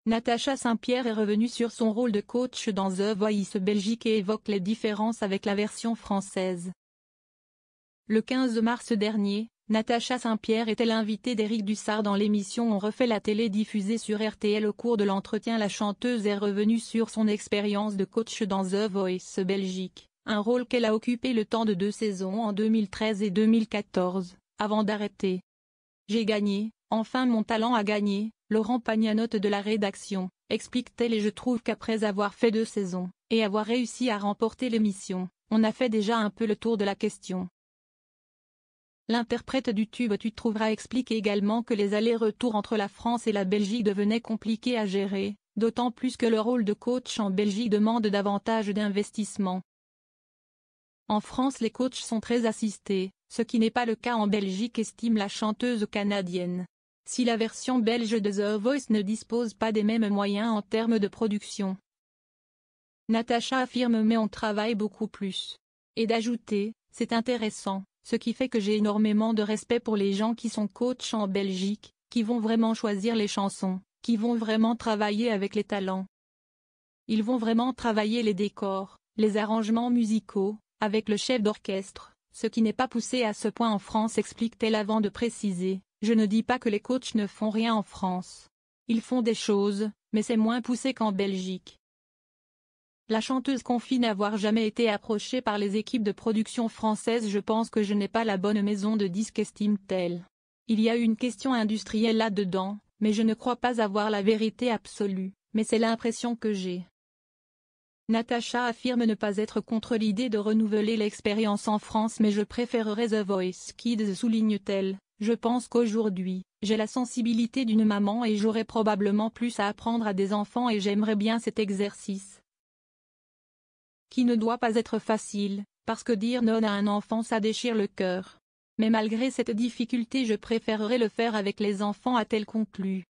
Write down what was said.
Natacha Saint-Pierre est revenue sur son rôle de coach dans The Voice Belgique et évoque les différences avec la version française. Le 15 mars dernier, Natacha Saint-Pierre était l'invitée d'Éric Dussard dans l'émission On refait la télé diffusée sur RTL. Au cours de l'entretien, la chanteuse est revenue sur son expérience de coach dans The Voice Belgique, un rôle qu'elle a occupé le temps de 2 saisons en 2013 et 2014, avant d'arrêter. J'ai gagné, enfin mon talent a gagné, Laurent Pagnanotte de la rédaction, explique-t-elle, et je trouve qu'après avoir fait 2 saisons, et avoir réussi à remporter l'émission, on a fait déjà un peu le tour de la question. L'interprète du tube Tu trouveras explique également que les allers-retours entre la France et la Belgique devenaient compliqués à gérer, d'autant plus que le rôle de coach en Belgique demande davantage d'investissement. En France, les coachs sont très assistés, ce qui n'est pas le cas en Belgique, estime la chanteuse canadienne. Si la version belge de The Voice ne dispose pas des mêmes moyens en termes de production, Natacha affirme, mais on travaille beaucoup plus. Et d'ajouter, c'est intéressant, ce qui fait que j'ai énormément de respect pour les gens qui sont coachs en Belgique, qui vont vraiment choisir les chansons, qui vont vraiment travailler avec les talents. Ils vont vraiment travailler les décors, les arrangements musicaux, avec le chef d'orchestre, ce qui n'est pas poussé à ce point en France, explique-t-elle avant de préciser. Je ne dis pas que les coachs ne font rien en France. Ils font des choses, mais c'est moins poussé qu'en Belgique. La chanteuse confie n'avoir jamais été approchée par les équipes de production françaises. Je pense que je n'ai pas la bonne maison de disques, estime-t-elle. Il y a une question industrielle là-dedans, mais je ne crois pas avoir la vérité absolue, mais c'est l'impression que j'ai. Natacha affirme ne pas être contre l'idée de renouveler l'expérience en France, mais je préférerais The Voice Kids, souligne-t-elle. Je pense qu'aujourd'hui, j'ai la sensibilité d'une maman et j'aurais probablement plus à apprendre à des enfants et j'aimerais bien cet exercice. Qui ne doit pas être facile, parce que dire non à un enfant ça déchire le cœur. Mais malgré cette difficulté je préférerais le faire avec les enfants, a-t-elle conclu.